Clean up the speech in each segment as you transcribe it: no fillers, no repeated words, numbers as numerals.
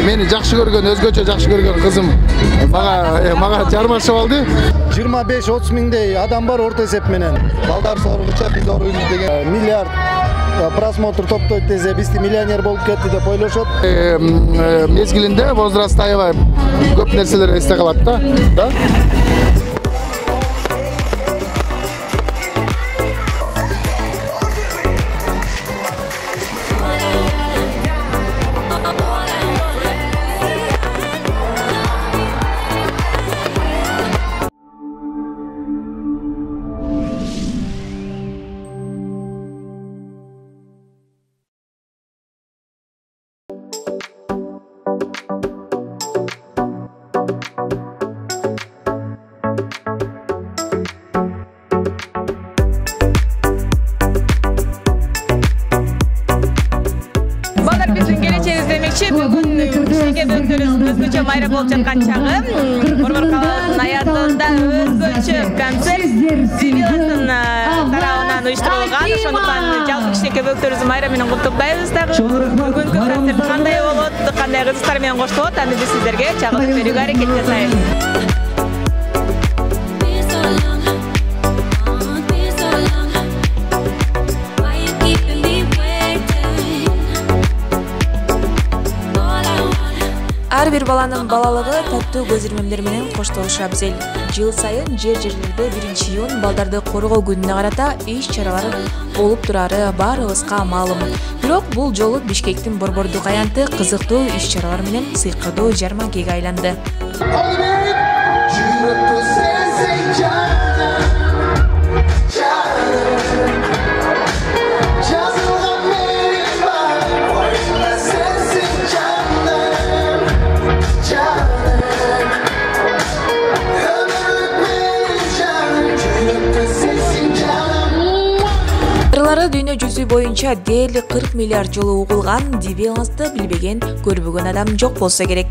Meni жакшы көргөн, өзгөчө жакшы көргөн кызым мага жармашып алды. 25-30 миңдей адам бар орто эсеп менен. Балдар соргуча биз оруйбуз деген миллиард просмотр топтойт десе бизди миллионер болуп кетти деп ойлошот. Мезгилинде возраст аябай көп нерселер эсте калат да. Өзгөчө майра болуп жаткан чагы Борбор калаасынын аятында өзгөчө концерт Дибиластын тарабынан уюштурулган. Ошондуктан жалпы кичинекей бөлүктөрүбүздү майра менен куттуктайбыз дагы. Бүгүнкү концерт кандай болот, кандай кызыктар менен коштолот, аны биз сиздерге чагылып берүүгө аракет жасайбыз. Ар бир баланын балалыгы таттуу көз ирмемдер менен коштолушу абзел. Жыл сайын жер-жерлерде 1-июнь балдарды коргоо күнүнө карата иш-чаралар болуп турары баарыбызга маалым. Бирок бул жолу Бишкектин борбордук аянты кызыктуу иш-чаралар менен сыйкырдуу жарманкеге айланды. Дүйнө жүзү боюнча дээрлик 40 миллиард жолу угулган Дибиласты билбеген, көрбөгөн адам жок болсо керек.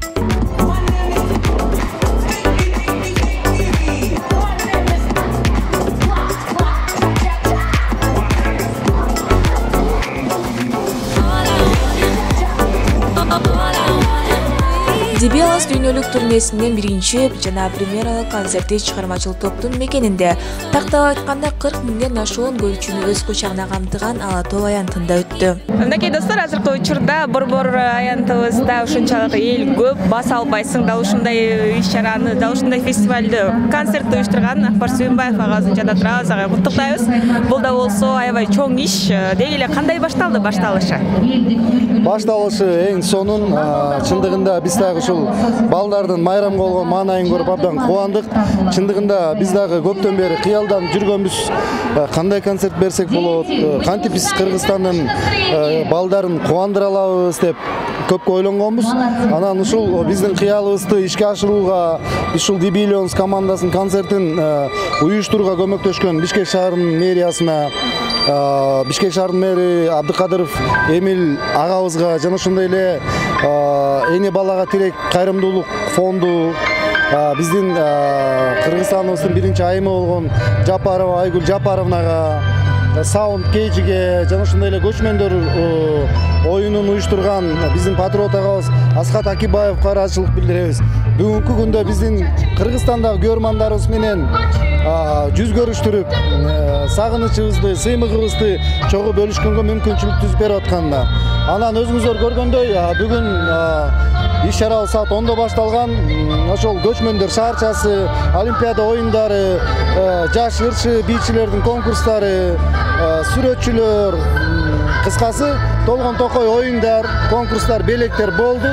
Дибилас дүйнөлүк турнесинин биринчи жана премьералык концерти чыгармачылык топтун мекенинде. Тактап айтканда 40 миңден ашуун көрүүчүнү өз кучагына камтыган Ала тоо аянтында өттү. Мынакей достор, азыркы учурда борбор аянтыбызда ушунчалык эл көп, баса албайсың, дал ушундай иш-чараны, дал ушундай фестивалды, концертти уюштурган Акбар Сүйүнбаев агабыздын жада турабыз, ага куттуктайбыз. Бул да болсо аябай чоң иш. Деги эле кандай башталды башталышы? Башталышы эң сонун, чындыгында биз дагы ушул балдардын майрамга болгон маанайын көрүп абдан кубандык. Чындыгында биз дагы көптөн бери кыялданып жүргөнбүз. Кандай концерт берсек болот, кантип биз Кыргызстандын балдарын кубандыра алабыз деп көпкө ойлонгонбуз. Анан ушул биздин кыялыбызды ишке ашырууга, ушул Дибилионс командасынын концертин уюштурууга көмөктөшкөн Бишкек шаарынын мэриясына, Бишкек шаарынын мэри Абдыкадыров Эмил агабызга жана ошондой эле эне балага тирек кайрымдуулук фонду, биздин Кыргызстаныбыздын биринчи айымы болгон Жапарова Айгүл Жапаровнага, Саунд Кейжиге жана ошондой эле көчмөндөр оюнун уюштурган биздин патриот агабыз Асхат Акибаевга ыраазычылык билдиребиз. Бүгүнкү күндө биздин Кыргызстандагы көрөрмандарыбыз менен жүз көрүштүрүп, сагынычыбызды, сыймыгыбызды чогуу бөлүшкөнгө мүмкүнчүлүк түзүп берип атканда. Анан өзүңүздөр көргөндөй, бүгүн иш-чарабыз саат 10-да башталган. Ошол көчмөндөр шаарчасы, Олимпиада оюндары, жаш ырчы бийчилердин конкурстары, сүрөтчүлөр, кыскасы толгон токой оюндар, конкурстар, белектер болду.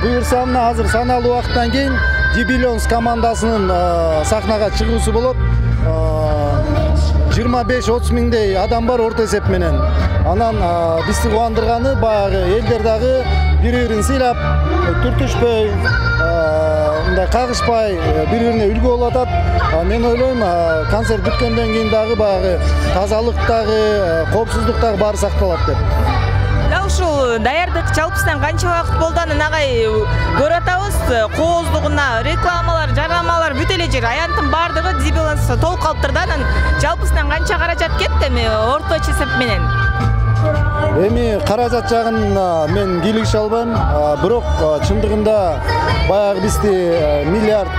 Буюрса мына азыр саналуу убакыттан кийин Дибилионс командасынын сахнага чыгуусу болот. 25-30 миңдей адам бар орто эсеп менен. Анан бизди кубандырганы баягы элдер дагы бири-бирин сыйлап, түртүшпөй, мындай кагышпай, бири-бирине үлгү болуп атат. Мен ойлойм, концерт бүткөндөн кийин дагы баягы тазалык дагы, коопсуздук дагы баары сакталат деп. Ушул даярдык жалпысынан канча убакыт болду? Анан агай көрүп атабыз, кооздугуна рекламалар, жарнамалар бүт эле жер, аянттын баардыгы Дибилионс толук калып турду. Анан жалпысынан канча каражат кетти эми орточо эсеп менен? Эми каражат жагын мен кийлигише албайм. Бирок чындыгында баягы бизди миллиард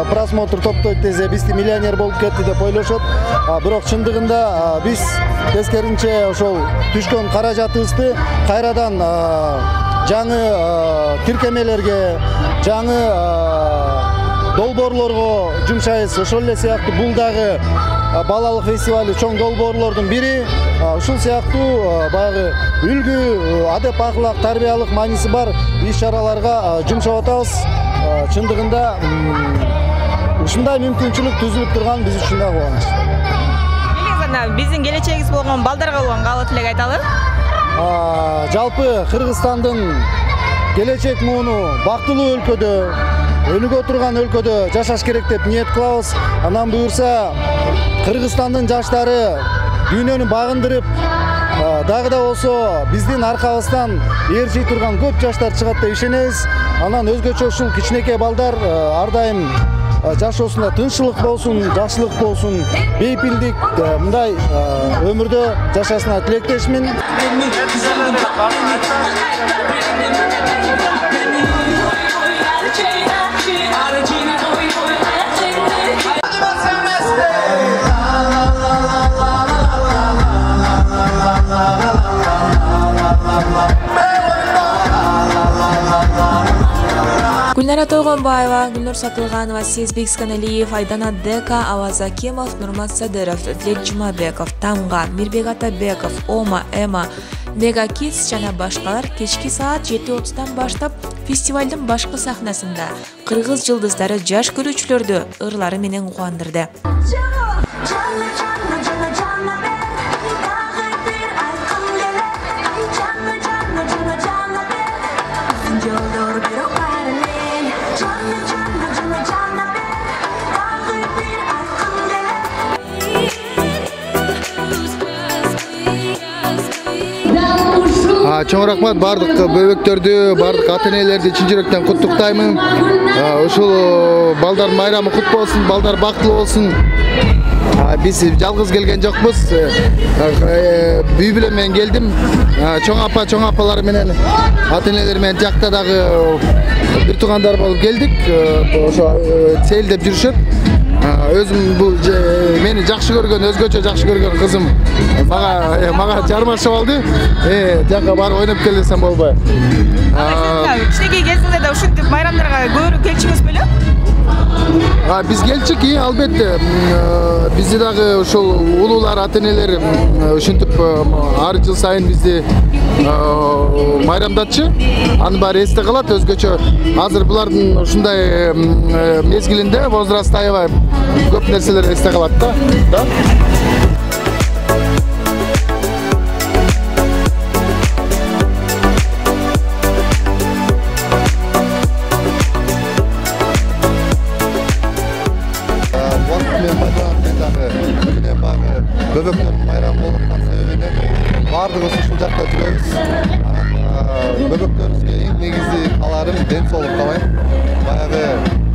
просмотр топтойт десе бизди миллионер болуп кетти деп ойлошот. Бирок чындыгында биз тескеринче ошол түшкөн каражатыбызды кайрадан жаңы тиркемелерге, жаңы долбоорлорго жумшайбыз. Ошол эле сыяктуу бул дагы балалык фестивалы чоң долбоорлордун бири. Ушул сыяктуу баягы үлгү, адеп акылак, тарбиялык мааниси бар иш-чараларга жумшап атабыз. Чындыгында ушундай мүмкүнчүлүк түзүлүп турган биз үчүн да кубаныч. Биздин келечегибиз болгон балдарга болгон каалоо тилек айталы. Жалпы Кыргызстандын келечек мууну бактылуу өлкөдө, өнүгө турган өлкөдө жашаш керек деп ниет кылабыз. Анан буюрса Кыргызстандын жаштары дүйнөнү багындырып, дагы да болсо биздин аркабыздан ээрчий турган көп жаштар чыгат деп ишенебиз. Анан өзгөчө ушул кичинекей балдар ар дайым жашоосунда тынччылык болсун, жакшылык болсун, бейпилдик мындай өмүрдө жашасына тилектешмин. Гүлнара Тойгонбаева, Гүлнур Сатылганова, Сезбек Сканалиев, Айдана Дека, Аваз Акимов, Нурмат Садыров, Дилек Жумабеков, Тамга, Мирбек Атабеков, Ома, Эма, Мега Kids жана башкалар кечки саат 7:30 баштап фестивалдын башкы сахнасында кыргыз жылдыздары жаш көрүүчүлөрдү ырлары менен кубандырды. Чоң рахмат бардык бөбөктөрдү, бардык ата-энелерди чын жүрөктөн куттуктаймын. Ушул балдар майрамы кут болсун, балдар бактылуу болсун. Биз жалгыз келген жокпуз. Бүй биlen мен келдим. Чоң апалар менен ата-энелер менен жакта дагы бир туугандар болуп келдик. Ошо сейилдеп жүрүшөт. Өзүм бул мени жакшы көргөн, өзгөчө жакшы көргөн кызым мага жармашып алды. Жакка барып ойноп кел десем болбой. Кичинекей кезиңизде да ушинтип майрамдарга көбүрөөк келчүңүз беле? Биз келчик, албетте. Бизди дагы ушул улуулар, ата-энелер ушинтип ар жыл сайын бизди майрамдатчы. Аны баары эсте калат, өзгөчө азыр булардын ушундай мезгилинде возраст аябай көп нерселер эсте калат да. Böböklerin bayramı olmaktan sebebine bardıq ушул жакта жүрөбүз. Böböklerimizге эң негизи каларым ден соолук каалайм. Баягы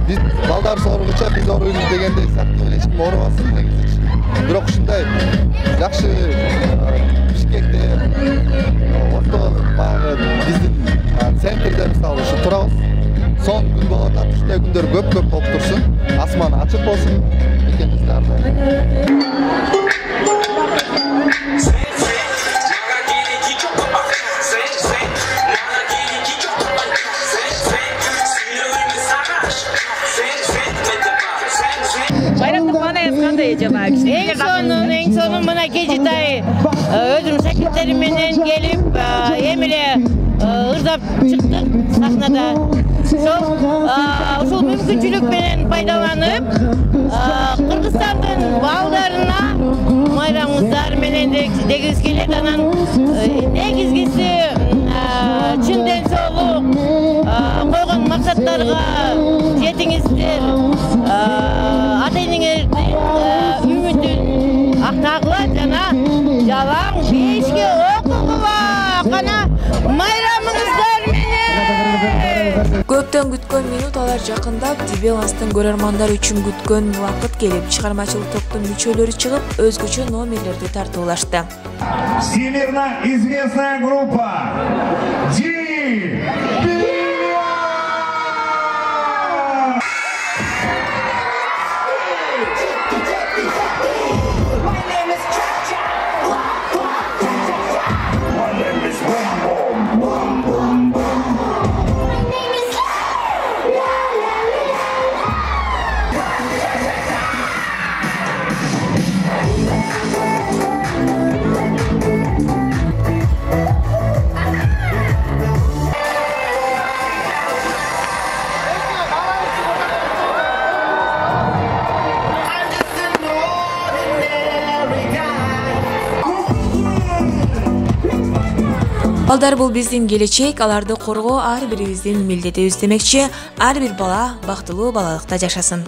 биз балдар соргуча биз оруйбуз дегендей сыяктуу эч ким оорубасын негизи. Бирок ушундай жакшы Бишкекте орто баягы биздин центрде мисалы ушу турабыз. Son gün болот, ушундай күндөр көп болуп турсун. Асман ачык болсун экенбиз. Eң сонун мына кечитай өзүм шакирттерим менен келип, эмеле ырдап чыктык сахнада. Ушул мүмкүнчүлүк менен пайдаланып, Кыргызстандын балдарына майрамыңыздар менен дегибиз келет. Анан негизгиси чын ден соолук, койгон максаттарга жетиңиздер. Ата-энеңердин үмүтүн актагыла жана жалаң бешке окугула кана майрамыңыздар менен. Көп Көптөн күткөн минут алар жакындап, Дибеланстын көрөрмандар үчүн күткөн убакыт келип, чыгармачылык топтун мүчөлөрү чыгып, өзгөчө номерлерди тартуулашты. Всемирно известная группа Балдар бул биздин келечек, аларды коргоо ар бирибиздин милдетибиз демекчи, ар бир бала бактылуу балалыкта жашасын.